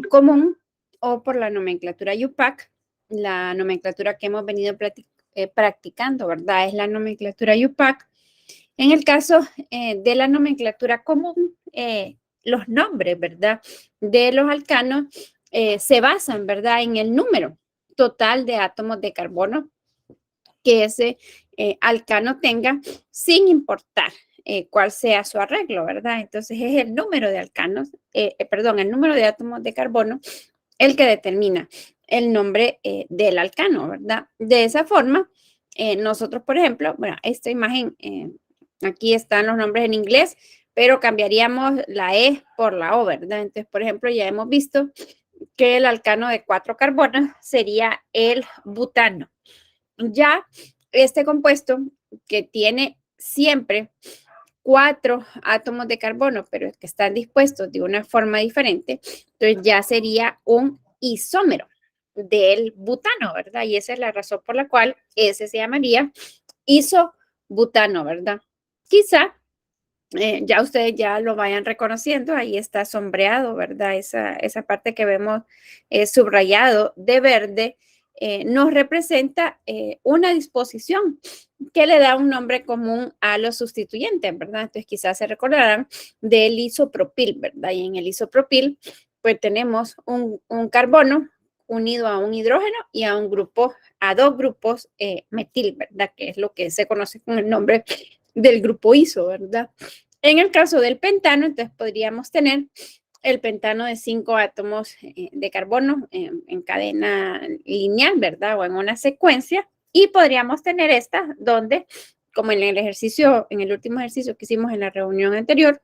común o por la nomenclatura IUPAC. La nomenclatura que hemos venido practicando, ¿verdad? Es la nomenclatura IUPAC. En el caso de la nomenclatura común, los nombres, ¿verdad? De los alcanos se basan, ¿verdad? En el número total de átomos de carbono que ese alcano tenga, sin importar cuál sea su arreglo, ¿verdad? Entonces es el número de alcanos, perdón, el número de átomos de carbono el que determina el nombre del alcano, ¿verdad? De esa forma, nosotros, por ejemplo, bueno, esta imagen, aquí están los nombres en inglés, pero cambiaríamos la E por la O, ¿verdad? Entonces, por ejemplo, ya hemos visto que el alcano de 4 carbonos sería el butano. Ya este compuesto que tiene siempre 4 átomos de carbono, pero que están dispuestos de una forma diferente, entonces ya sería un isómero del butano, ¿verdad? Y esa es la razón por la cual ese se llamaría isobutano, ¿verdad? Quizá ya ustedes ya lo vayan reconociendo, ahí está sombreado, ¿verdad? Esa parte que vemos subrayado de verde nos representa una disposición que le da un nombre común a los sustituyentes, ¿verdad? Entonces quizás se recordarán del isopropil, ¿verdad? Y en el isopropil pues tenemos un carbono unido a un hidrógeno y a un grupo, a dos grupos metil, ¿verdad? Que es lo que se conoce con el nombre del grupo iso, ¿verdad? En el caso del pentano, entonces podríamos tener el pentano de 5 átomos de carbono en cadena lineal, ¿verdad? O en una secuencia. Y podríamos tener esta donde, como en el ejercicio, en el último ejercicio que hicimos en la reunión anterior,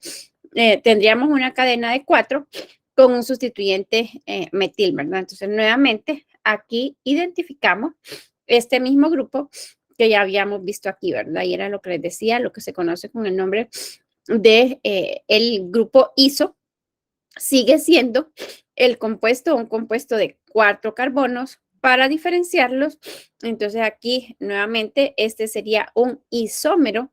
tendríamos una cadena de 4 con un sustituyente metil, ¿verdad? Entonces, nuevamente, aquí identificamos este mismo grupo que ya habíamos visto aquí, ¿verdad? Y era lo que les decía, lo que se conoce con el nombre de el grupo iso, sigue siendo el compuesto, un compuesto de 4 carbonos. Para diferenciarlos, entonces aquí nuevamente este sería un isómero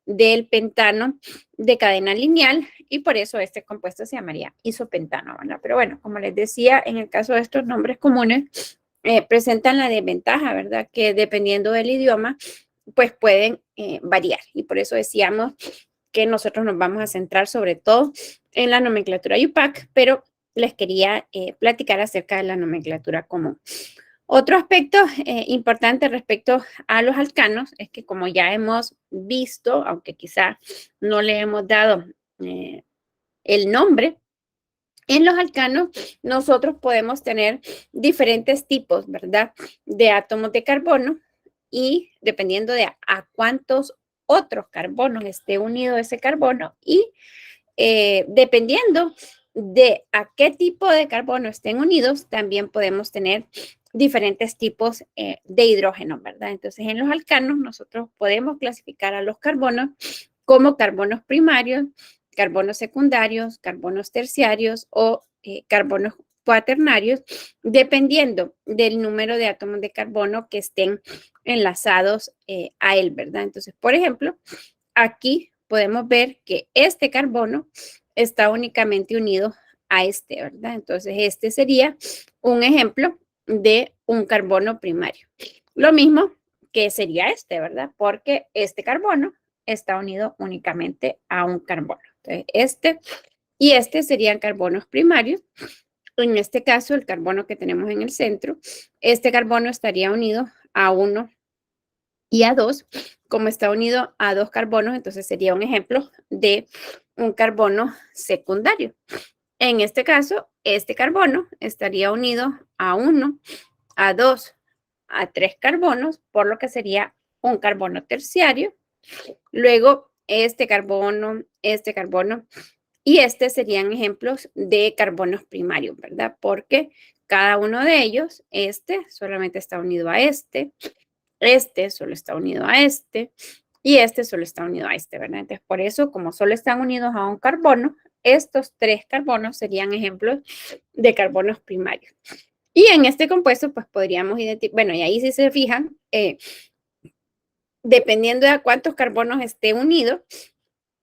del pentano de cadena lineal y por eso este compuesto se llamaría isopentano, ¿verdad? Pero bueno, como les decía, en el caso de estos nombres comunes, presentan la desventaja, ¿verdad? Que dependiendo del idioma, pues pueden variar y por eso decíamos que nosotros nos vamos a centrar sobre todo en la nomenclatura IUPAC, pero les quería platicar acerca de la nomenclatura común. Otro aspecto importante respecto a los alcanos es que como ya hemos visto, aunque quizá no le hemos dado el nombre, en los alcanos nosotros podemos tener diferentes tipos, ¿verdad? De átomos de carbono y dependiendo de a cuántos otros carbonos esté unido ese carbono y dependiendo de a qué tipo de carbono estén unidos, también podemos tener diferentes tipos de hidrógeno, ¿verdad? Entonces, en los alcanos nosotros podemos clasificar a los carbonos como carbonos primarios, carbonos secundarios, carbonos terciarios o carbonos cuaternarios, dependiendo del número de átomos de carbono que estén enlazados a él, ¿verdad? Entonces, por ejemplo, aquí podemos ver que este carbono está únicamente unido a este, ¿verdad? Entonces, este sería un ejemplo de un carbono primario. Lo mismo que sería este, ¿verdad? Porque este carbono está unido únicamente a un carbono. Entonces, este y este serían carbonos primarios. En este caso, el carbono que tenemos en el centro, este carbono estaría unido a uno y a 2, como está unido a 2 carbonos, entonces sería un ejemplo de un carbono secundario. En este caso, este carbono estaría unido a 1, a 2, a 3 carbonos, por lo que sería un carbono terciario. Luego, este carbono y este serían ejemplos de carbonos primarios, ¿verdad? Porque cada uno de ellos, este solamente está unido a este solo está unido a y este solo está unido a este, ¿verdad? Entonces, por eso, como solo están unidos a un carbono, estos 3 carbonos serían ejemplos de carbonos primarios. Y en este compuesto, pues podríamos identificar, bueno, y ahí si se fijan, dependiendo de a cuántos carbonos esté unido,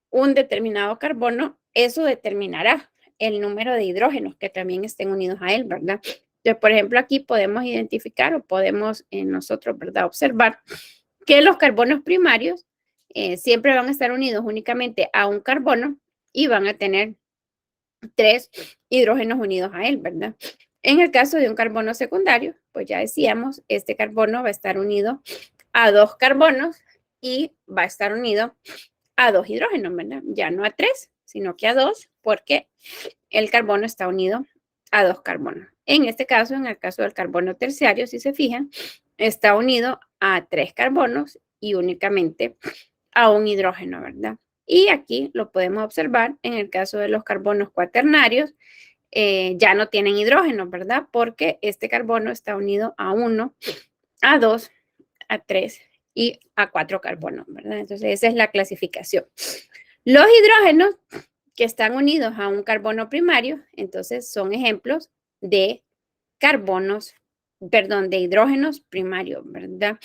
un determinado carbono, eso determinará el número de hidrógenos que también estén unidos a él, ¿verdad? Entonces, por ejemplo, aquí podemos identificar o podemos nosotros, ¿verdad?, observar que los carbonos primarios siempre van a estar unidos únicamente a un carbono y van a tener 3 hidrógenos unidos a él, ¿verdad? En el caso de un carbono secundario, pues ya decíamos, este carbono va a estar unido a 2 carbonos y va a estar unido a 2 hidrógenos, ¿verdad? Ya no a 3, sino que a 2, porque el carbono está unido a 2 carbonos. En este caso, en el caso del carbono terciario, si se fijan, está unido a 3 carbonos y únicamente a un hidrógeno, ¿verdad? Y aquí lo podemos observar en el caso de los carbonos cuaternarios, ya no tienen hidrógeno, ¿verdad? Porque este carbono está unido a 1, a 2, a 3 y a 4 carbonos, ¿verdad? Entonces, esa es la clasificación. Los hidrógenos que están unidos a un carbono primario, entonces son ejemplos de carbonos, perdón, de hidrógenos primarios, ¿verdad?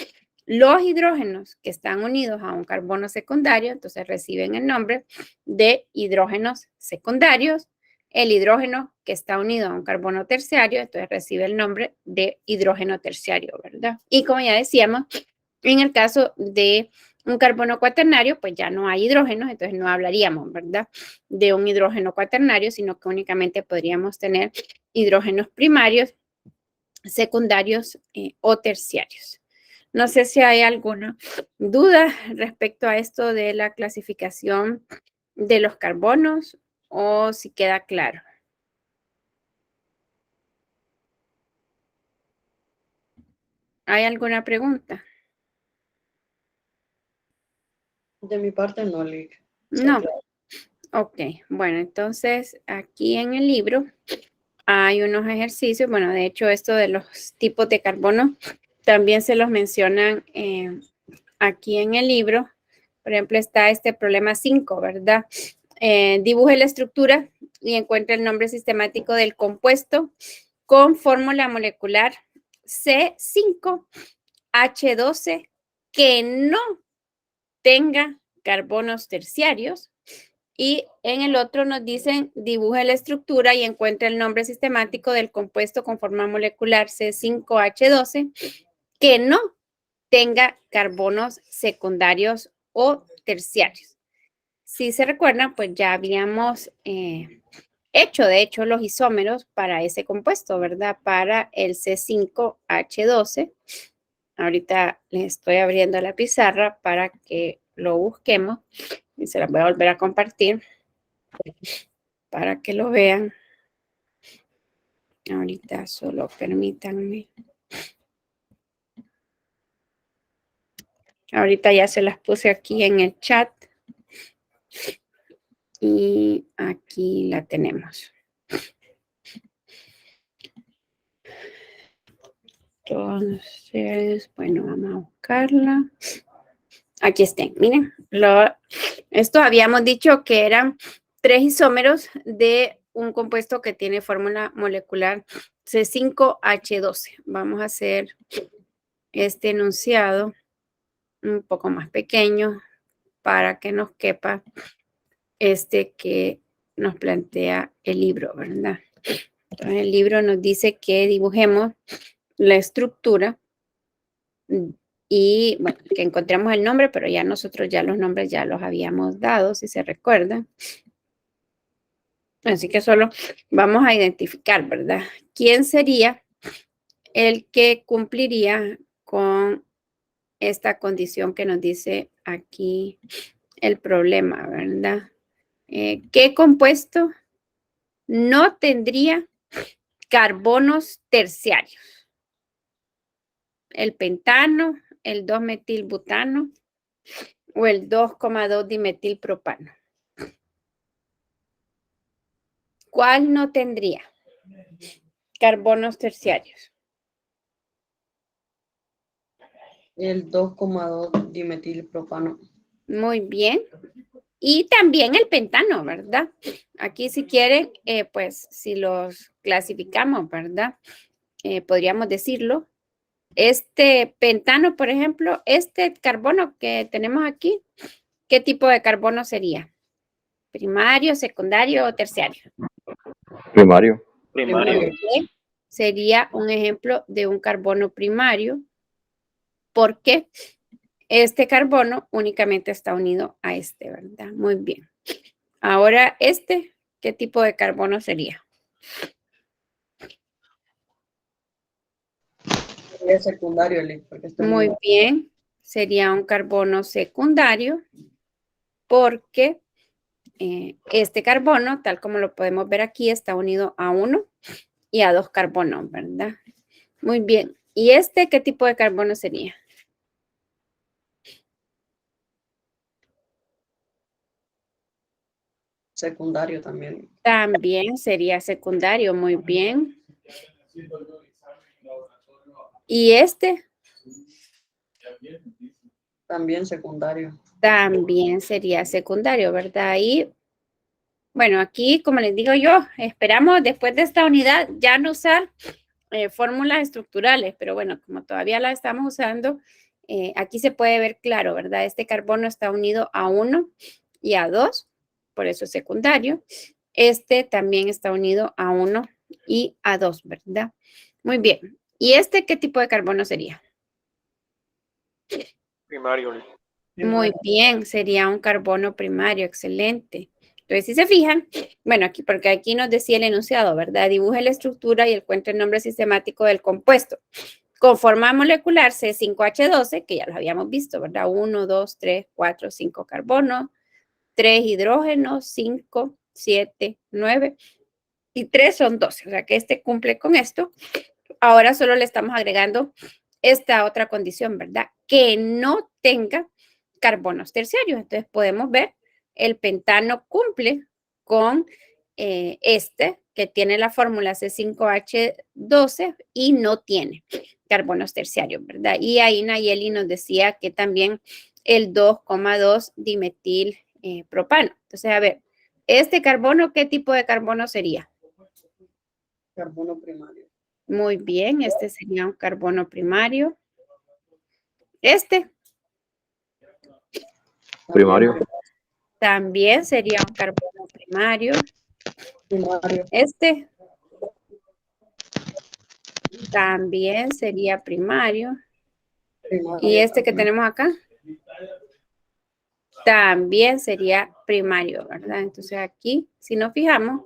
Los hidrógenos que están unidos a un carbono secundario, entonces reciben el nombre de hidrógenos secundarios. El hidrógeno que está unido a un carbono terciario, entonces recibe el nombre de hidrógeno terciario, ¿verdad? Y como ya decíamos, en el caso de un carbono cuaternario, pues ya no hay hidrógenos, entonces no hablaríamos, ¿verdad?, de un hidrógeno cuaternario, sino que únicamente podríamos tener hidrógenos primarios, secundarios o terciarios. No sé si hay alguna duda respecto a esto de la clasificación de los carbonos o si queda claro. ¿Hay alguna pregunta? De mi parte no, Lick. No. Ok, bueno, entonces aquí en el libro hay unos ejercicios, bueno, de hecho esto de los tipos de carbono también se los mencionan aquí en el libro. Por ejemplo, está este problema 5, ¿verdad? Dibuje la estructura y encuentra el nombre sistemático del compuesto con fórmula molecular C5H12 que no tenga carbonos terciarios. Y en el otro nos dicen, dibuje la estructura y encuentra el nombre sistemático del compuesto con forma molecular C5H12 que no tenga carbonos secundarios o terciarios. Si se recuerdan, pues ya habíamos hecho, de hecho, los isómeros para ese compuesto, ¿verdad? Para el C5H12. Ahorita les estoy abriendo la pizarra para que lo busquemos y se las voy a volver a compartir para que lo vean. Ahorita solo permítanme. Ahorita ya se las puse aquí en el chat. Y aquí la tenemos. Entonces, bueno, vamos a buscarla. Aquí estén, miren. Esto habíamos dicho que eran 3 isómeros de un compuesto que tiene fórmula molecular C5H12. Vamos a hacer este enunciado un poco más pequeño para que nos quepa este que nos plantea el libro, ¿verdad? Entonces, el libro nos dice que dibujemos la estructura y, bueno, que encontremos el nombre, pero ya nosotros ya los nombres ya los habíamos dado, si se recuerdan. Así que solo vamos a identificar, ¿verdad? ¿Quién sería el que cumpliría con esta condición que nos dice aquí el problema, ¿verdad? ¿Qué compuesto no tendría carbonos terciarios? ¿El pentano, el 2-metilbutano o el 2,2-dimetilpropano? ¿Cuál no tendría carbonos terciarios? El 2,2 dimetilpropano. Muy bien. Y también el pentano, ¿verdad? Aquí si quieren, pues si los clasificamos, ¿verdad? Podríamos decirlo. Este pentano, por ejemplo, este carbono que tenemos aquí, ¿qué tipo de carbono sería? ¿Primario, secundario o terciario? Primario. Primario. ¿Sí? Sería un ejemplo de un carbono primario porque este carbono únicamente está unido a este, ¿verdad? Muy bien. Ahora, ¿qué tipo de carbono sería? Es secundario, porque está Muy unido. bien. Sería un carbono secundario porque este carbono, tal como lo podemos ver aquí, está unido a 1 y a 2 carbonos, ¿verdad? Muy bien. ¿Y qué tipo de carbono sería? Secundario también. También sería secundario, muy bien. ¿Y También secundario. También sería secundario, ¿verdad? Y bueno, aquí, como les digo yo, esperamos después de esta unidad ya no usar fórmulas estructurales, pero bueno, como todavía la estamos usando, aquí se puede ver claro, ¿verdad? Este carbono está unido a 1 y a 2, por eso es secundario. Este también está unido a 1 y a 2, ¿verdad? Muy bien. ¿Y qué tipo de carbono sería? Primario. Muy bien, sería un carbono primario, excelente. Entonces, si se fijan, bueno, aquí, porque aquí nos decía el enunciado, ¿verdad? Dibuje la estructura y encuentre el nombre sistemático del compuesto. Con forma molecular C5H12, que ya lo habíamos visto, ¿verdad? 1, 2, 3, 4, 5 carbonos, 3 hidrógenos, 5, 7, 9 y 3 son 12. O sea que cumple con esto. Ahora solo le estamos agregando esta otra condición, ¿verdad? Que no tenga carbonos terciarios. Entonces podemos ver, el pentano cumple con que tiene la fórmula C5H12 y no tiene carbonos terciarios, ¿verdad? Y ahí Nayeli nos decía que también el 2,2 dimetil propano. Entonces, a ver, carbono, ¿qué tipo de carbono sería? Carbono primario. Muy bien, sería un carbono primario. Primario. También sería un carbono primario. Primario. También sería primario. Primario. Y que tenemos acá también sería primario, ¿verdad? Entonces aquí, si nos fijamos,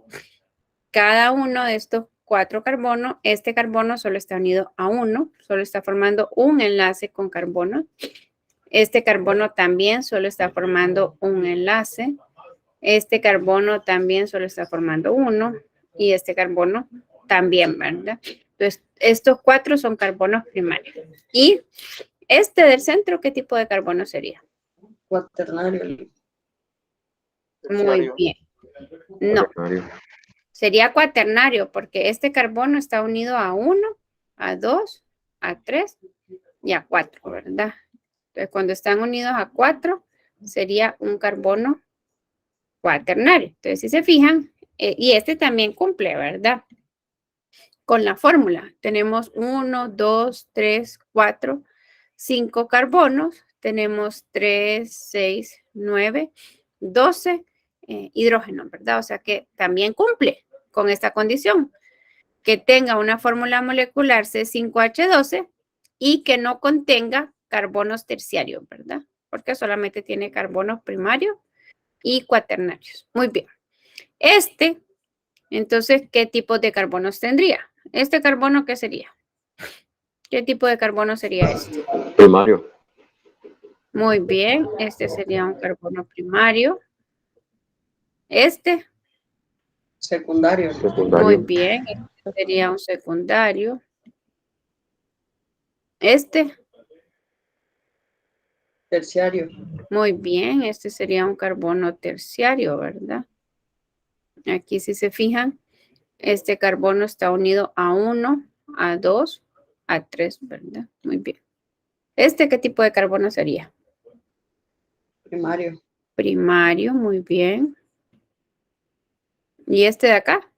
cada uno de estos 4 carbonos, carbono solo está unido a 1, solo está formando un enlace con carbono. Carbono también solo está formando un enlace. Carbono también solo está formando 1 y carbono también, ¿verdad? Entonces, estos 4 son carbonos primarios. Y del centro, ¿qué tipo de carbono sería? Cuaternario. Muy bien. No, Primario. sería cuaternario porque carbono está unido a 1, a 2, a 3 y a 4, ¿verdad? Entonces, cuando están unidos a 4, sería un carbono cuaternario. Entonces, si se fijan, y también cumple, ¿verdad? Con la fórmula. Tenemos 1, 2, 3, 4, 5 carbonos. Tenemos 3, 6, 9, 12 hidrógenos, ¿verdad? O sea que también cumple con esta condición. Que tenga una fórmula molecular C5H12 y que no contenga carbonos terciarios, ¿verdad? Porque solamente tiene carbonos primarios y cuaternarios. Muy bien. Entonces, ¿qué tipo de carbonos tendría? ¿Carbono qué sería? ¿Qué tipo de carbono sería este? Primario. Muy bien, sería un carbono primario. Secundario. Secundario. Muy bien, sería un secundario. Terciario. Muy bien, sería un carbono terciario, ¿verdad? Aquí si se fijan, carbono está unido a 1, a 2, a 3, ¿verdad? Muy bien. ¿Qué tipo de carbono sería? Primario. Primario, muy bien. ¿Y de acá?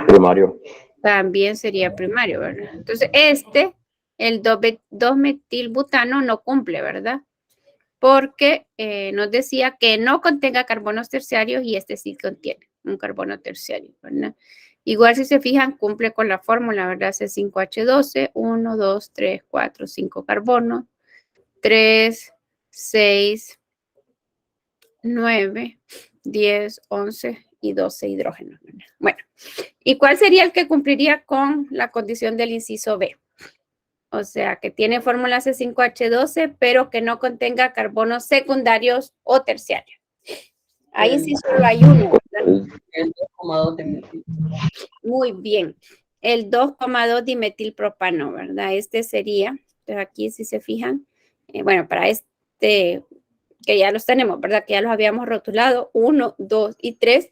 Primario. También sería primario, ¿verdad? Entonces, el 2-metilbutano no cumple, ¿verdad? Porque nos decía que no contenga carbonos terciarios y sí contiene. un carbono terciario, ¿verdad? Igual si se fijan, cumple con la fórmula, ¿verdad? C5H12, 1, 2, 3, 4, 5 carbonos, 3, 6, 9, 10, 11 y 12 hidrógenos. Bueno, ¿y cuál sería el que cumpliría con la condición del inciso B? O sea, que tiene fórmula C5H12, pero que no contenga carbonos secundarios o terciarios. Ahí sí solo hay uno, ¿verdad? El 2,2 de metil. Muy bien. El 2,2 dimetilpropano, ¿verdad? Este sería, entonces aquí si se fijan, bueno, para este, que ya los tenemos, ¿verdad? Que ya los habíamos rotulado, 1, 2 y 3.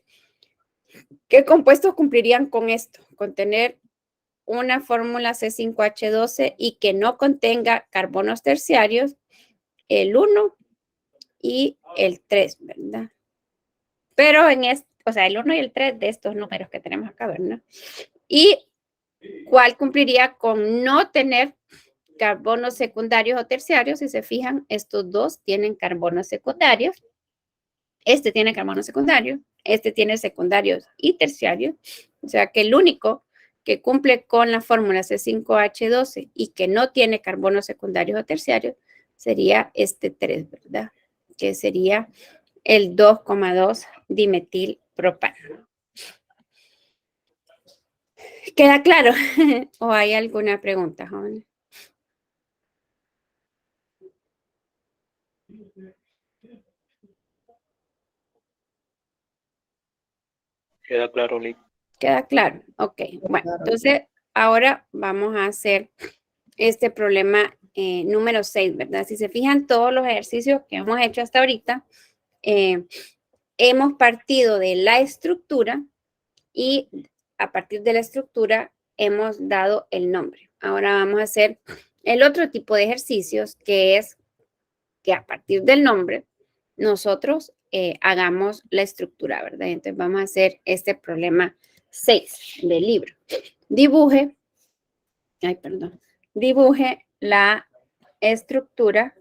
¿Qué compuestos cumplirían con esto? Con tener una fórmula C5H12 y que no contenga carbonos terciarios, el 1 y el 3, ¿verdad? Pero en este, o sea, el 1 y el 3 de estos números que tenemos acá, ¿verdad? ¿Y cuál cumpliría con no tener carbonos secundarios o terciarios? Si se fijan, estos dos tienen carbonos secundarios. Este tiene carbonos secundarios, este tiene secundarios y terciarios. O sea que el único que cumple con la fórmula C5H12 y que no tiene carbonos secundarios o terciarios sería este 3, ¿verdad? Que sería el 2,2 dimetilpropano. ¿Queda claro? ¿O hay alguna pregunta, jóvenes? Queda claro, Lick. ¿Queda claro? Ok, bueno, entonces ahora vamos a hacer este problema número 6, ¿verdad? Si se fijan, todos los ejercicios que hemos hecho hasta ahorita, hemos partido de la estructura y a partir de la estructura hemos dado el nombre. Ahora vamos a hacer el otro tipo de ejercicios, que es que a partir del nombre nosotros hagamos la estructura, ¿verdad? Entonces vamos a hacer este problema 6 del libro. Dibuje la estructura.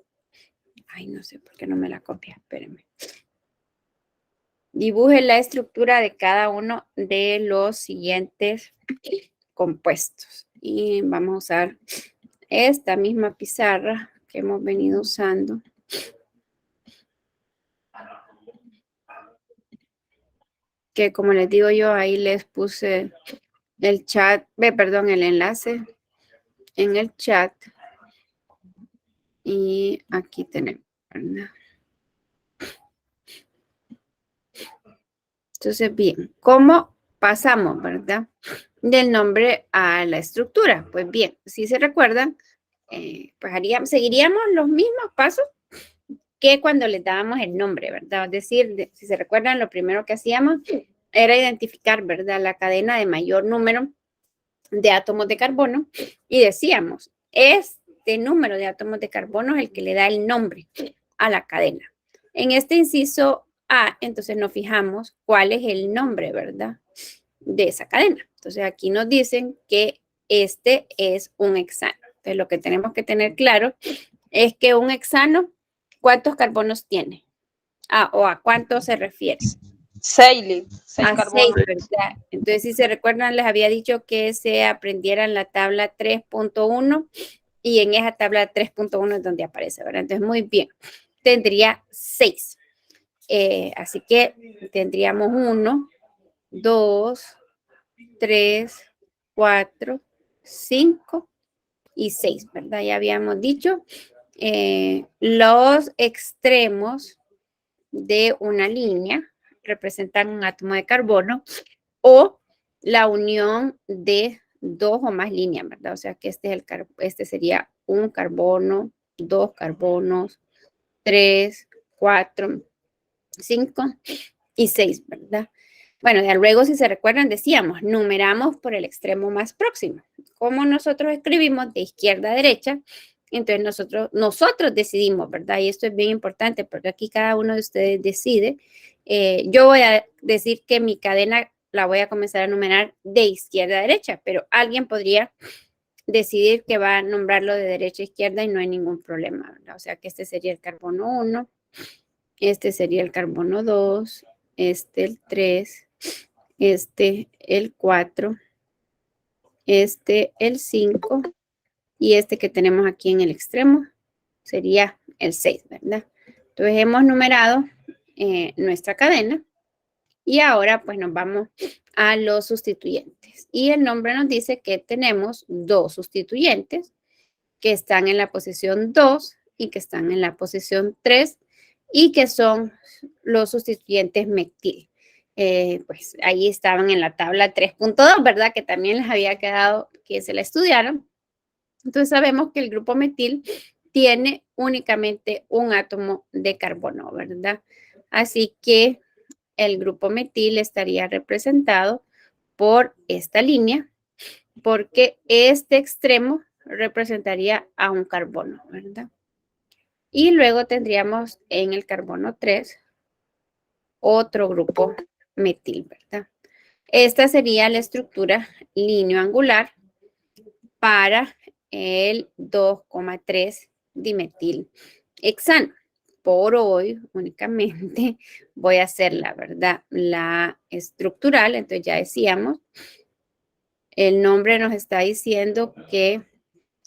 Ay, no sé por qué no me la copia, espérenme. Dibuje la estructura de cada uno de los siguientes compuestos. Y vamos a usar esta misma pizarra que hemos venido usando. Que como les digo yo, ahí les puse el chat, perdón, el enlace en el chat. Y aquí tenemos, ¿verdad? Entonces, bien, ¿cómo pasamos, verdad? Del nombre a la estructura. Pues bien, si se recuerdan, pues seguiríamos los mismos pasos que cuando les dábamos el nombre, ¿verdad? Es decir, si se recuerdan, lo primero que hacíamos era identificar, ¿verdad? La cadena de mayor número de átomos de carbono y decíamos, este número de átomos de carbono es el que le da el nombre a la cadena. En este inciso A, entonces nos fijamos cuál es el nombre, ¿verdad? De esa cadena. Entonces aquí nos dicen que este es un hexano. Entonces lo que tenemos que tener claro es que un hexano, ¿cuántos carbonos tiene? ¿O a cuánto se refiere? 6 carbonos. 6, ¿verdad? Entonces, si se recuerdan, les había dicho que se aprendieran la tabla 3.1 y en esa tabla 3.1 es donde aparece, ¿verdad? Entonces, muy bien. Tendría 6. Así que tendríamos 1, 2, 3, 4, 5 y 6, ¿verdad? Ya habíamos dicho. Los extremos de una línea representan un átomo de carbono o la unión de dos o más líneas, ¿verdad? O sea que este sería un carbono, 2 carbonos, 3, 4, 5 y 6, ¿verdad? Bueno, ya luego, si se recuerdan, decíamos, numeramos por el extremo más próximo. Como nosotros escribimos de izquierda a derecha, entonces nosotros decidimos, ¿verdad? Y esto es bien importante porque aquí cada uno de ustedes decide. Yo voy a decir que mi cadena la voy a comenzar a numerar de izquierda a derecha, pero alguien podría decidir que va a nombrarlo de derecha a izquierda y no hay ningún problema, ¿verdad? O sea que este sería el carbono 1, este sería el carbono 2, este el 3, este el 4, este el 5 y este que tenemos aquí en el extremo sería el 6, ¿verdad? Entonces hemos numerado nuestra cadena y ahora pues nos vamos a los sustituyentes. Y el nombre nos dice que tenemos dos sustituyentes que están en la posición 2 y que están en la posición 3 y que son los sustituyentes metil. Pues ahí estaban en la tabla 3.2, ¿verdad? Que también les había quedado que se la estudiaron. Entonces sabemos que el grupo metil tiene únicamente un átomo de carbono, ¿verdad? Así que el grupo metil estaría representado por esta línea, porque este extremo representaría a un carbono, ¿verdad? Y luego tendríamos en el carbono 3 otro grupo metil, ¿verdad? Esta sería la estructura lineoangular para el 2,3 dimetil hexano. Por hoy únicamente voy a hacer la verdad, la estructural. Entonces ya decíamos, el nombre nos está diciendo que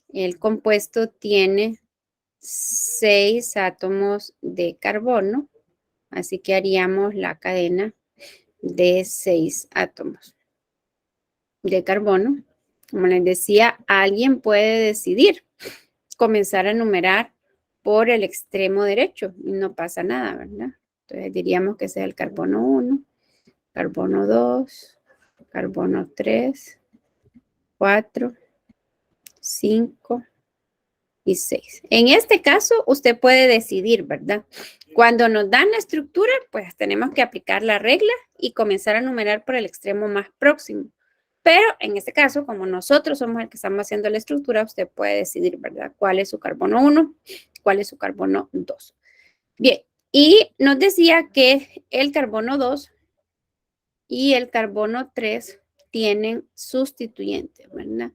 el compuesto tiene 6 átomos de carbono, así que haríamos la cadena de 6 átomos de carbono. Como les decía, alguien puede decidir comenzar a numerar por el extremo derecho y no pasa nada, ¿verdad? Entonces diríamos que ese es el carbono 1, carbono 2, carbono 3, 4, 5 y 6. En este caso, usted puede decidir, ¿verdad? Cuando nos dan la estructura, pues tenemos que aplicar la regla y comenzar a numerar por el extremo más próximo. Pero en este caso, como nosotros somos el que estamos haciendo la estructura, usted puede decidir, ¿verdad? ¿Cuál es su carbono 1? ¿Cuál es su carbono 2? Bien, y nos decía que el carbono 2 y el carbono 3 tienen sustituyentes, ¿verdad?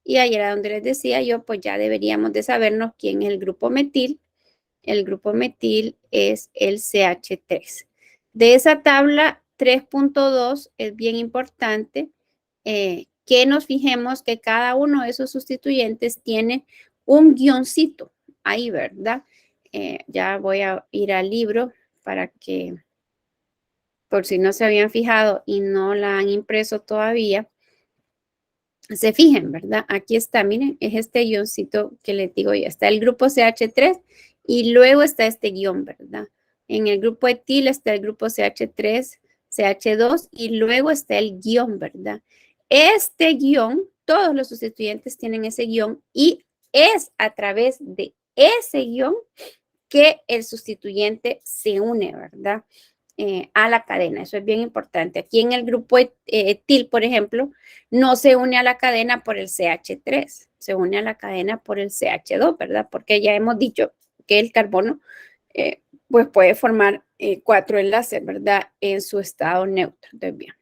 Y ahí era donde les decía yo, pues ya deberíamos de sabernos quién es el grupo metil. El grupo metil es el CH3. De esa tabla 3.2 es bien importante que nos fijemos que cada uno de esos sustituyentes tiene un guioncito ahí, ¿verdad? Ya voy a ir al libro para que, por si no se habían fijado y no la han impreso todavía, se fijen, ¿verdad? Aquí está, miren, es este guioncito que les digo yo. Está el grupo CH3 y luego está este guión, ¿verdad? En el grupo etil está el grupo CH3, CH2 y luego está el guión, ¿verdad? Este guión, todos los sustituyentes tienen ese guión y es a través de ese guión que el sustituyente se une, ¿verdad? A la cadena. Eso es bien importante. Aquí en el grupo etil, por ejemplo, no se une a la cadena por el CH3, se une a la cadena por el CH2, ¿verdad? Porque ya hemos dicho que el carbono pues puede formar 4 enlaces, ¿verdad? En su estado neutro. Entonces, bien,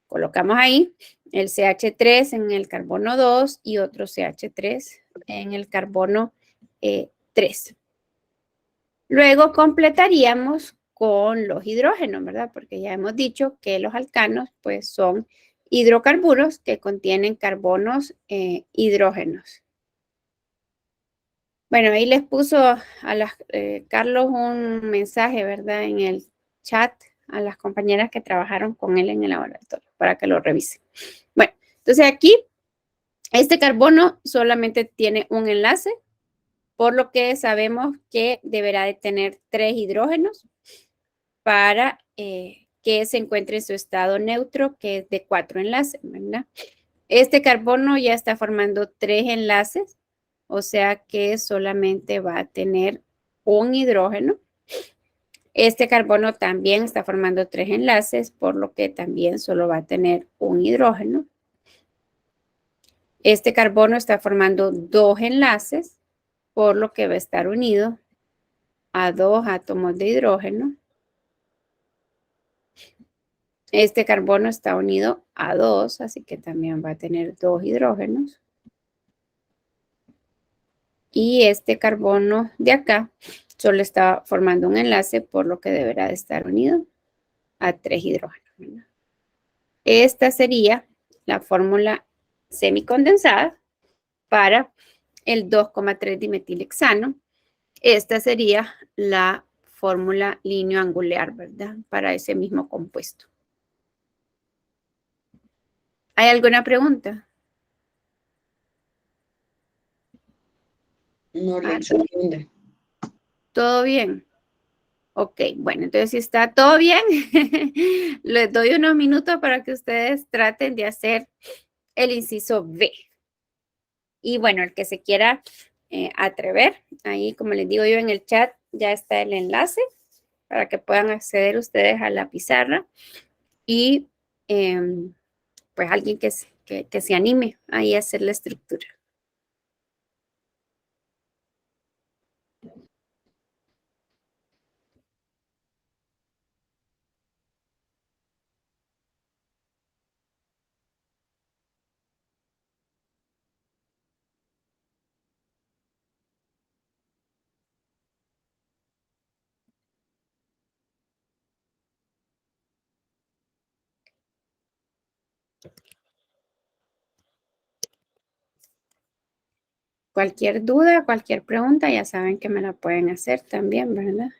colocamos ahí el CH3 en el carbono 2 y otro CH3 en el carbono 3. Luego completaríamos con los hidrógenos, ¿verdad? Porque ya hemos dicho que los alcanos, pues, son hidrocarburos que contienen carbonos hidrógenos. Bueno, ahí les puso a Carlos un mensaje, ¿verdad? En el chat a las compañeras que trabajaron con él en el laboratorio para que lo revisen. Bueno, entonces aquí este carbono solamente tiene un enlace, por lo que sabemos que deberá de tener 3 hidrógenos para que se encuentre en su estado neutro, que es de 4 enlaces, ¿verdad? Este carbono ya está formando 3 enlaces, o sea que solamente va a tener un hidrógeno. Este carbono también está formando 3 enlaces, por lo que también solo va a tener un hidrógeno. Este carbono está formando 2 enlaces, por lo que va a estar unido a 2 átomos de hidrógeno. Este carbono está unido a 2, así que también va a tener 2 hidrógenos. Y este carbono de acá solo está formando un enlace, por lo que deberá de estar unido a 3 hidrógenos, ¿verdad? Esta sería la fórmula semicondensada para el 2,3 dimetilhexano. Esta sería la fórmula lineoangular, ¿verdad? Para ese mismo compuesto. ¿Hay alguna pregunta? No le entiende. ¿Todo bien? Ok, bueno, entonces si está todo bien, les doy unos minutos para que ustedes traten de hacer el inciso B. Y bueno, el que se quiera atrever, ahí como les digo yo en el chat, ya está el enlace para que puedan acceder ustedes a la pizarra y pues alguien que se anime ahí a hacer la estructura. Cualquier duda, cualquier pregunta, ya saben que me la pueden hacer también, ¿verdad?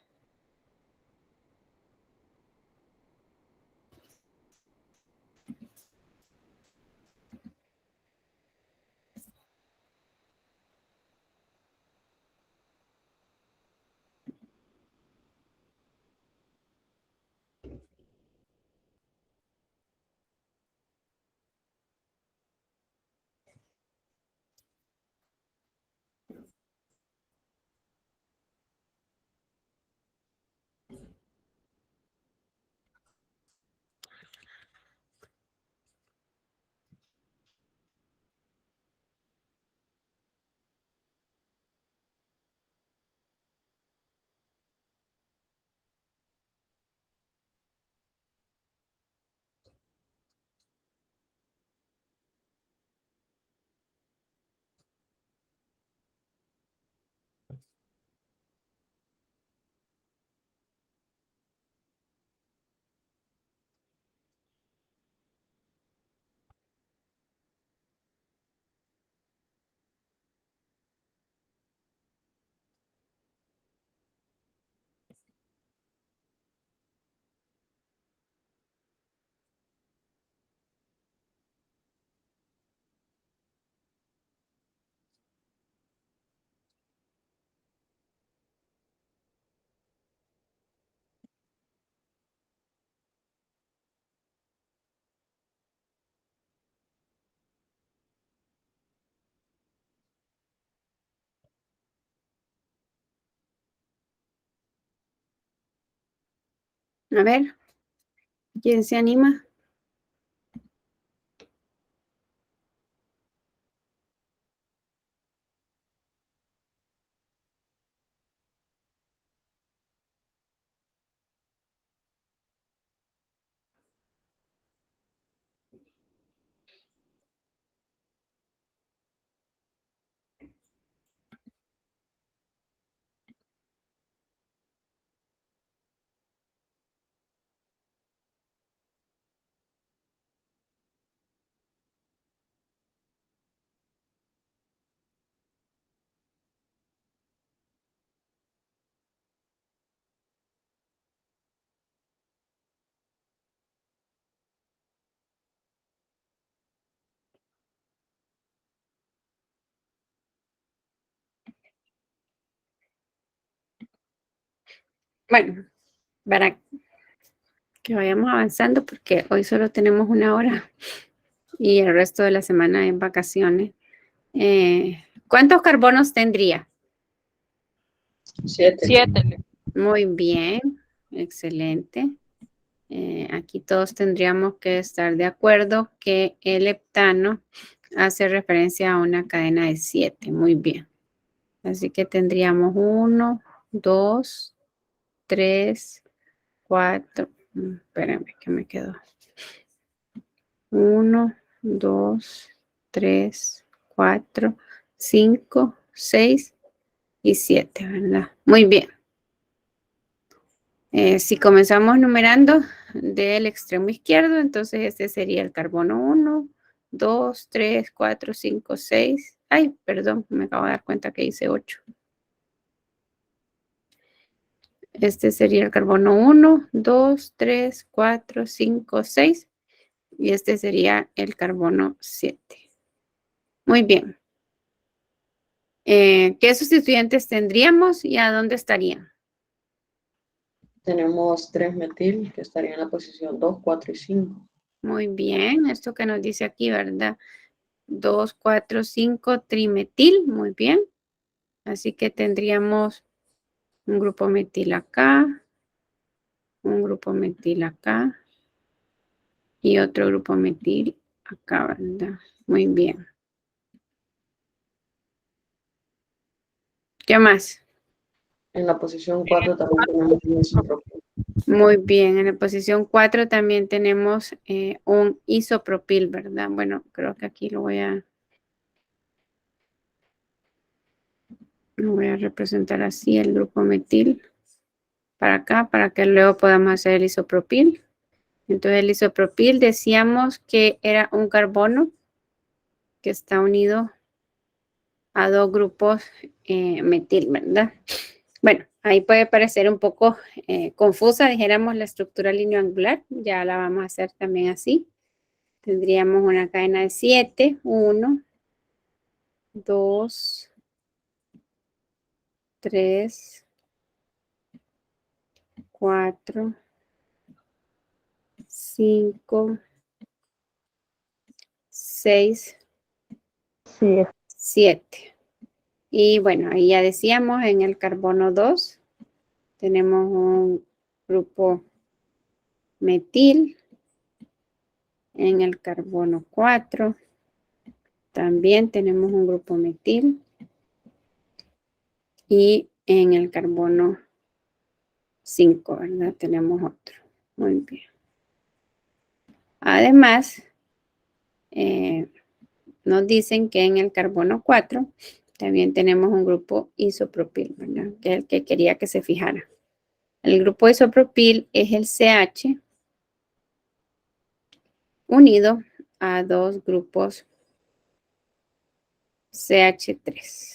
A ver, ¿quién se anima? Bueno, para que vayamos avanzando porque hoy solo tenemos una hora y el resto de la semana en vacaciones. ¿Cuántos carbonos tendría? 7. 7. Muy bien, excelente. Aquí todos tendríamos que estar de acuerdo que el heptano hace referencia a una cadena de 7. Muy bien. Así que tendríamos 1, 2, 3, 4. Espérenme, que me quedó. 1, 2, 3, 4, 5, 6 y 7, ¿verdad? Muy bien. Si comenzamos numerando, del extremo izquierdo, entonces este sería el carbono 1, 2, 3, 4, 5, 6. Ay, perdón, me acabo de dar cuenta que hice 8. Este sería el carbono 1, 2, 3, 4, 5, 6. Y este sería el carbono 7. Muy bien. ¿Qué sustituyentes tendríamos y a dónde estarían? Tenemos 3 metil que estarían en la posición 2, 4 y 5. Muy bien, esto que nos dice aquí, ¿verdad? 2, 4, 5 trimetil, muy bien. Así que tendríamos un grupo metil acá, un grupo metil acá y otro grupo metil acá, ¿verdad? Muy bien. ¿Qué más? En la posición 4 también tenemos un isopropil. Muy bien, en la posición 4 también tenemos un isopropil, ¿verdad? Bueno, creo que aquí lo voy a representar así, el grupo metil para acá, para que luego podamos hacer el isopropil. Entonces el isopropil decíamos que era un carbono que está unido a dos grupos metil, ¿verdad? Bueno, ahí puede parecer un poco confusa, dijéramos la estructura lineoangular, ya la vamos a hacer también así. Tendríamos una cadena de 7, 1, 2, 3, 4, 5, 6, 7. Y bueno, ahí ya decíamos en el carbono 2 tenemos un grupo metil. En el carbono 4 también tenemos un grupo metil. Y en el carbono 5, ¿verdad? Tenemos otro. Muy bien. Además, nos dicen que en el carbono 4 también tenemos un grupo isopropil, ¿verdad? Que es el que quería que se fijara. El grupo isopropil es el CH unido a dos grupos CH3.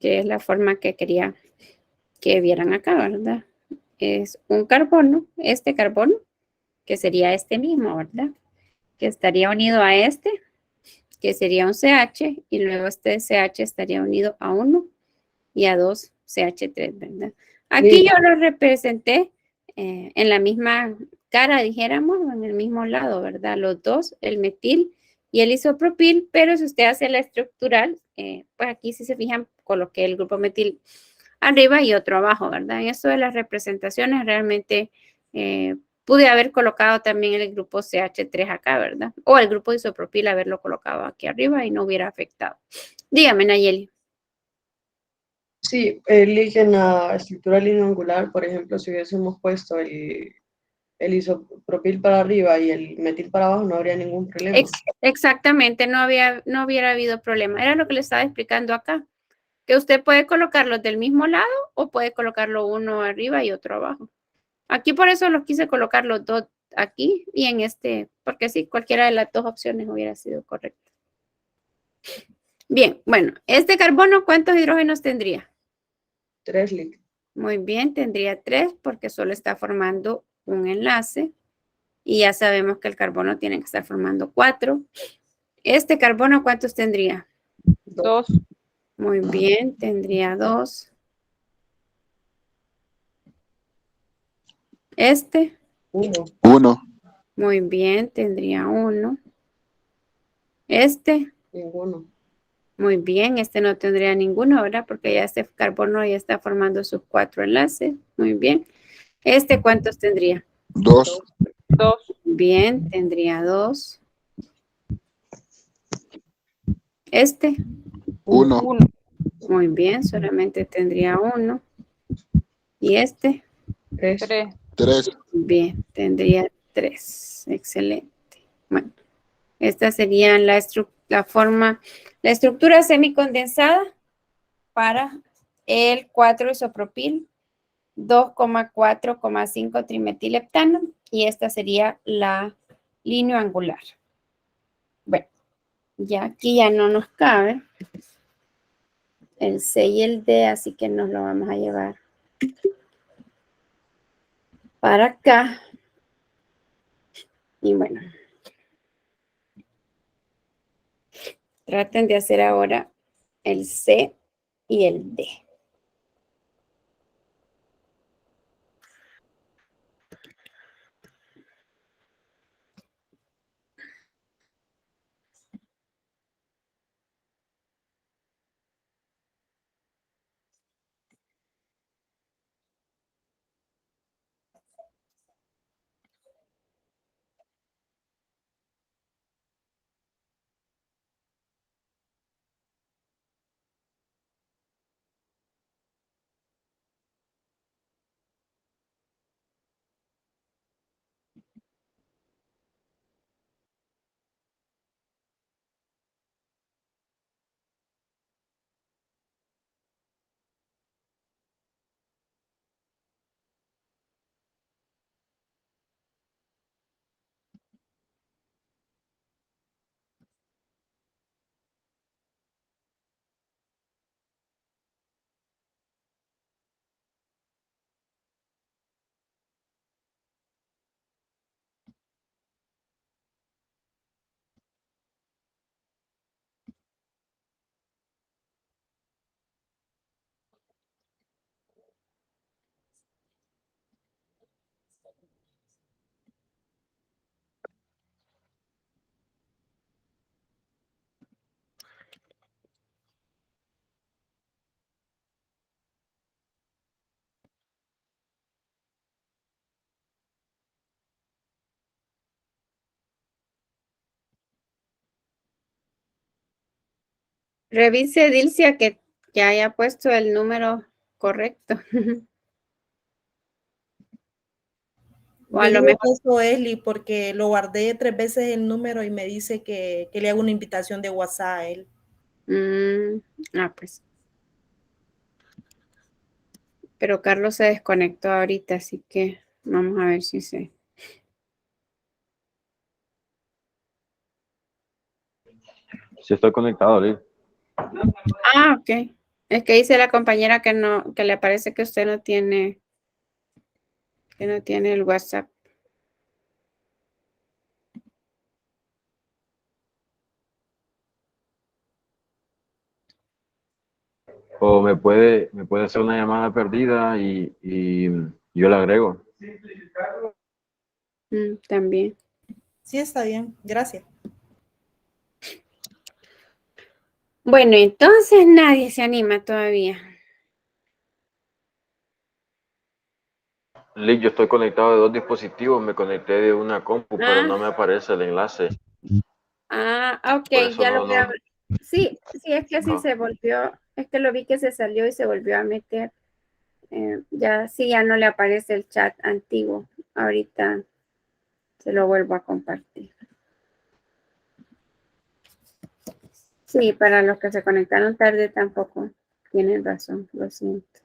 Que es la forma que quería que vieran acá, ¿verdad? Es un carbono, este carbono, que sería este mismo, ¿verdad? Que estaría unido a este, que sería un CH, y luego este CH estaría unido a 1 y a 2 CH3, ¿verdad? Aquí yo lo representé en la misma cara, dijéramos, en el mismo lado, ¿verdad? Los dos, el metil y el isopropil, pero si usted hace la estructural, pues aquí si se fijan, coloqué el grupo metil arriba y otro abajo, ¿verdad? En esto de las representaciones realmente pude haber colocado también el grupo CH3 acá, ¿verdad? O el grupo isopropil haberlo colocado aquí arriba y no hubiera afectado. Dígame, Nayeli. Sí, eligen la estructura lineoangular, por ejemplo, si hubiésemos puesto el isopropil para arriba y el metil para abajo, no habría ningún problema. Exactamente, no hubiera habido problema. Era lo que le estaba explicando acá, que usted puede colocarlos del mismo lado o puede colocarlo uno arriba y otro abajo. Aquí por eso los quise colocar los dos aquí y en este, porque sí, cualquiera de las dos opciones hubiera sido correcta. Bien, bueno, este carbono, ¿cuántos hidrógenos tendría? 3 líquidos. Muy bien, tendría 3 porque solo está formando un enlace y ya sabemos que el carbono tiene que estar formando 4. Este carbono, ¿cuántos tendría? 2. Muy bien, tendría 2. Este. 1. Muy bien, tendría 1. Este. Ninguno. Muy bien, este no tendría ninguno, ¿verdad? Porque ya este carbono ya está formando sus 4 enlaces. Muy bien. Este, ¿cuántos tendría? 2. Bien, tendría 2. Este. 1. Muy bien, solamente tendría 1. Y este. 3. 3. 3. Bien, tendría 3. Excelente. Bueno, esta sería la estructura semicondensada para el 4-isopropil 2,4,5 trimetilheptano y esta sería la línea angular. Bueno, ya aquí ya no nos cabe el C y el D, así que nos lo vamos a llevar para acá. Y bueno, traten de hacer ahora el C y el D. Revise, Dilcia, que haya puesto el número correcto. O a Yo lo digo mejor. eso, Eli, porque lo guardé 3 veces el número y me dice que le hago una invitación de WhatsApp a él. Pues. Pero Carlos se desconectó ahorita, así que vamos a ver si se. Sí estoy conectado, Liz. Ok. Es que dice la compañera que no, que le parece que usted que no tiene el WhatsApp. O me puede hacer una llamada perdida y yo la agrego. También. Sí, está bien, gracias. Bueno, entonces nadie se anima todavía. Liz, yo estoy conectado de 2 dispositivos, me conecté de una compu, pero no me aparece el enlace. Ok, Por eso ya lo no, voy a no, ver. Sí, es que así no. se volvió, es que lo vi que se salió y se volvió a meter. Ya no le aparece el chat antiguo. Ahorita se lo vuelvo a compartir. Sí, para los que se conectaron tarde tampoco tienen razón, lo siento.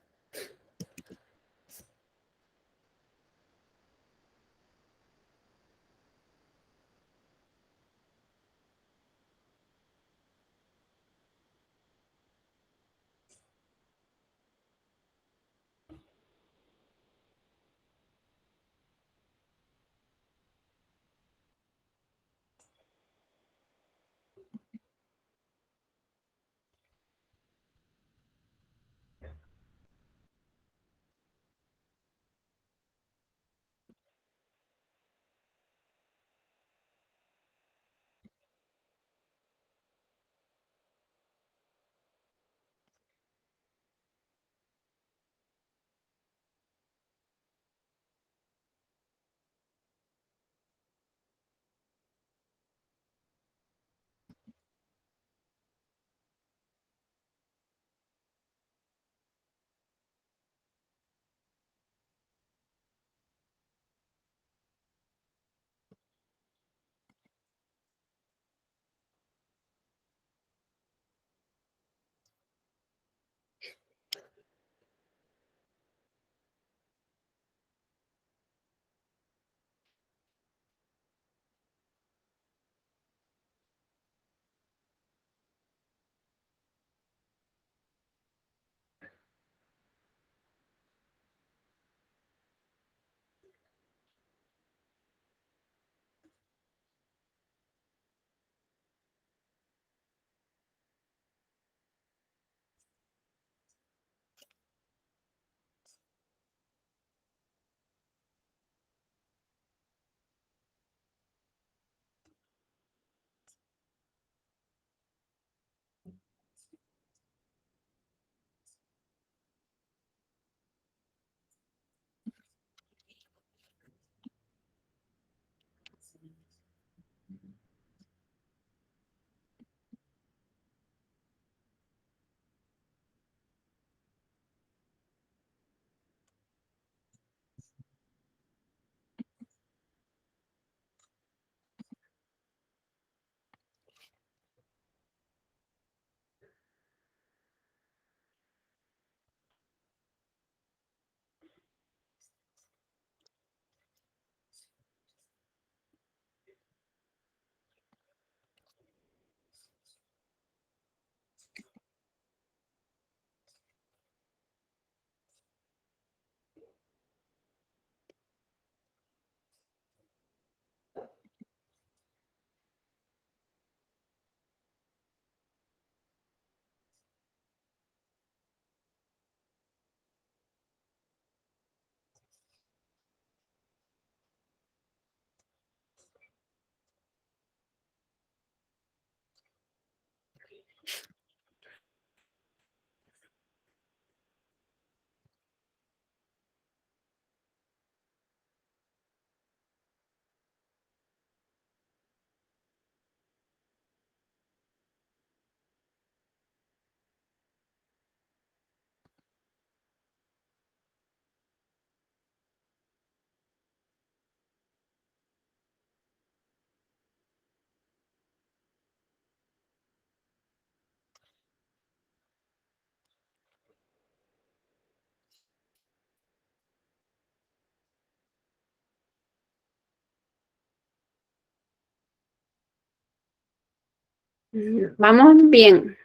Vamos bien.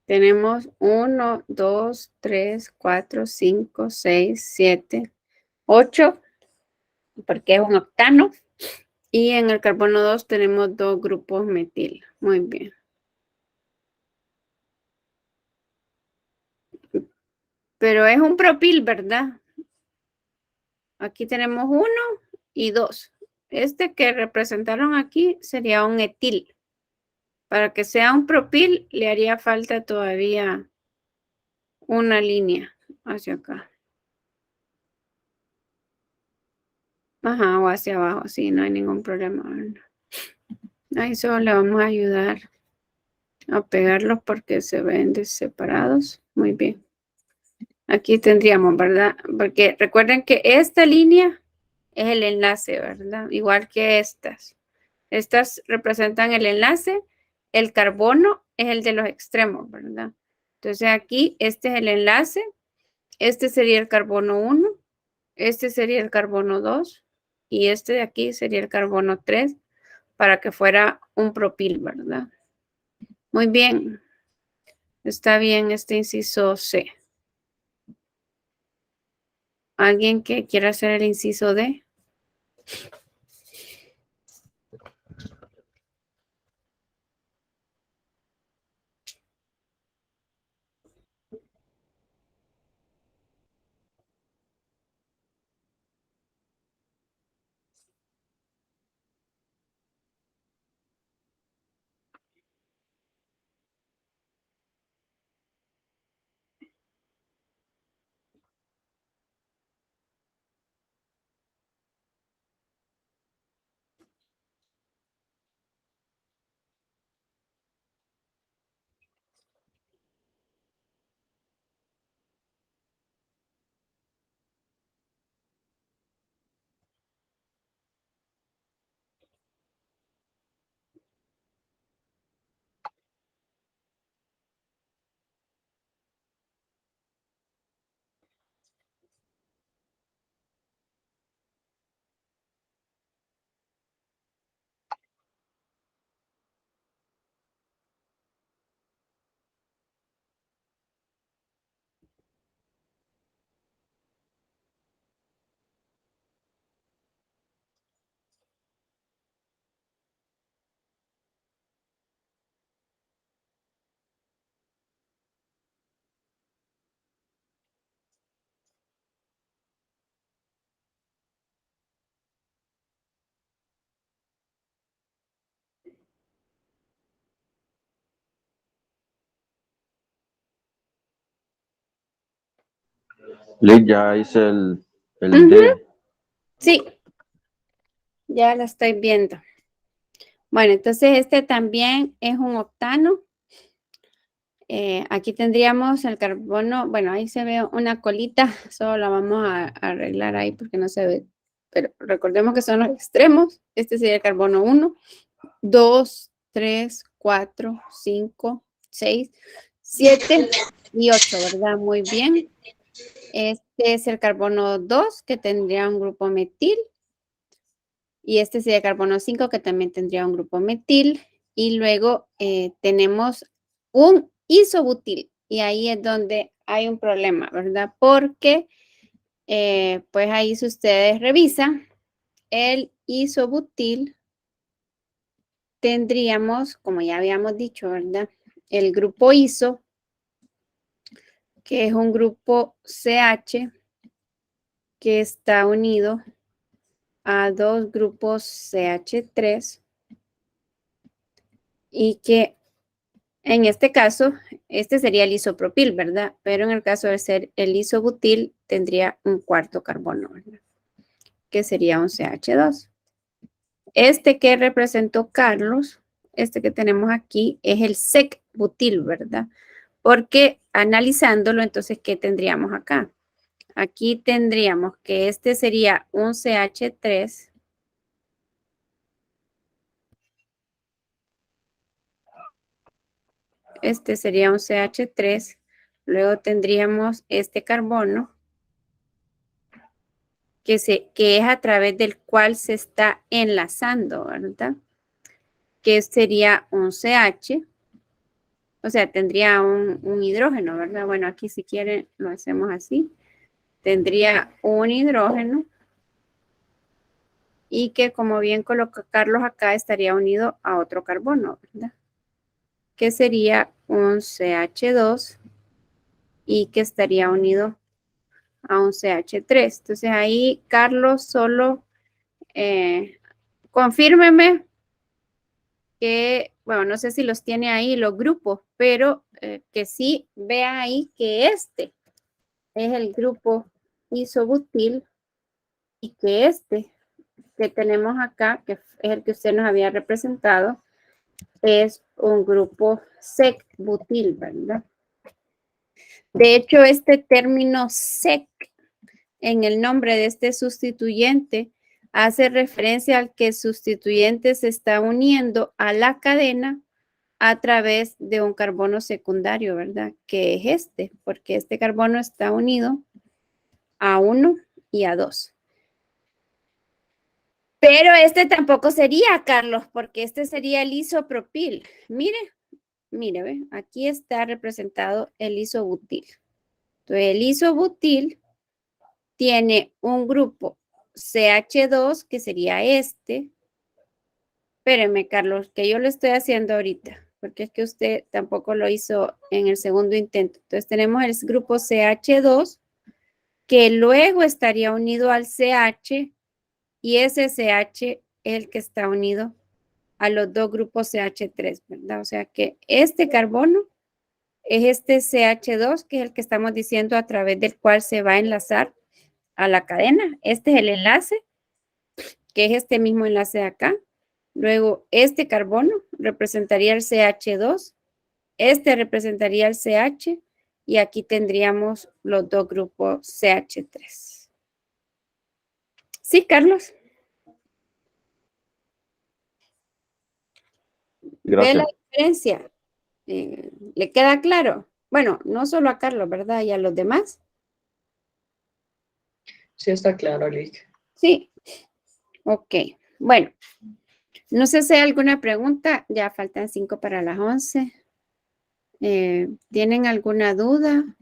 Tenemos 1, 2, 3, 4, 5, 6, 7, 8, porque es un octano. Y en el carbono 2 tenemos 2 grupos metil. Muy bien. Pero es un propil, ¿verdad? Aquí tenemos 1 y 2. Este que representaron aquí sería un etil. Para que sea un propil, le haría falta todavía una línea hacia acá. Ajá, o hacia abajo, sí, no hay ningún problema, ¿verdad? Ahí solo le vamos a ayudar a pegarlos porque se ven separados. Muy bien. Aquí tendríamos, ¿verdad? Porque recuerden que esta línea es el enlace, ¿verdad? Igual que estas. Estas representan el enlace. El carbono es el de los extremos, ¿verdad? Entonces aquí este es el enlace. Este sería el carbono 1. Este sería el carbono 2. Y este de aquí sería el carbono 3 para que fuera un propil, ¿verdad? Muy bien. Está bien este inciso C. ¿Alguien que quiera hacer el inciso D? Lick, ya hice el Ujú. D. Sí, ya la estoy viendo. Bueno, entonces este también es un octano. Aquí tendríamos el carbono, bueno, ahí se ve una colita, solo la vamos a arreglar ahí porque no se ve, pero recordemos que son los extremos. Este sería el carbono 1, 2, 3, 4, 5, 6, 7 y 8, ¿verdad? Muy bien. Este es el carbono 2 que tendría un grupo metil. Y este sería el carbono 5 que también tendría un grupo metil. Y luego tenemos un isobutil. Y ahí es donde hay un problema, ¿verdad? Porque, pues ahí si ustedes revisan, el isobutil tendríamos, como ya habíamos dicho, ¿verdad? El grupo iso, que es un grupo CH, que está unido a dos grupos CH3 y que en este caso, este sería el isopropil, ¿verdad? Pero en el caso de ser el isobutil, tendría un cuarto carbono, ¿verdad? Que sería un CH2. Este que representó Carlos, este que tenemos aquí, es el sec-butil, ¿verdad? Porque analizándolo, entonces, ¿qué tendríamos acá? Aquí tendríamos que este sería un CH3. Este sería un CH3. Luego tendríamos este carbono, que es a través del cual se está enlazando, ¿verdad? que sería un CH. O sea, tendría un hidrógeno, ¿verdad? Bueno, aquí si quieren lo hacemos así. Tendría un hidrógeno y que, como bien coloca Carlos acá, estaría unido a otro carbono, ¿verdad? Que sería un CH2 y que estaría unido a un CH3. Entonces ahí, Carlos, solo confírmeme que, bueno, no sé si los tiene ahí los grupos, pero que sí vea ahí que este es el grupo isobutil y que este que tenemos acá, que es el que usted nos había representado, es un grupo sec-butil, ¿verdad? De hecho, este término sec en el nombre de este sustituyente hace referencia al que el sustituyente se está uniendo a la cadena a través de un carbono secundario, ¿verdad? Que es este, porque este carbono está unido a 1 y a 2. Pero este tampoco sería, Carlos, porque este sería el isopropil. Mire, ¿ve? Aquí está representado el isobutil. Entonces, el isobutil tiene un grupo CH2, que sería este. Espéreme, Carlos, que yo lo estoy haciendo ahorita, porque es que usted tampoco lo hizo en el segundo intento. Entonces, tenemos el grupo CH2, que luego estaría unido al CH, y ese CH es el que está unido a los dos grupos CH3, ¿verdad? O sea que este carbono es este CH2, que es el que estamos diciendo a través del cual se va a enlazar a la cadena. Este es el enlace, que es este mismo enlace de acá. Luego, este carbono representaría el CH2, este representaría el CH, y aquí tendríamos los dos grupos CH3. ¿Sí, Carlos? ¿Ve la Gracias. diferencia? ¿Le queda claro? Bueno, no solo a Carlos, ¿verdad? Y a los demás. Sí, está claro, Lick. Sí. Ok. Bueno, no sé si hay alguna pregunta. Ya faltan 5 para las 11. ¿Tienen alguna duda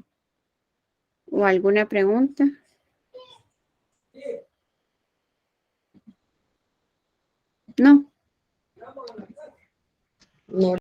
o alguna pregunta? No. No,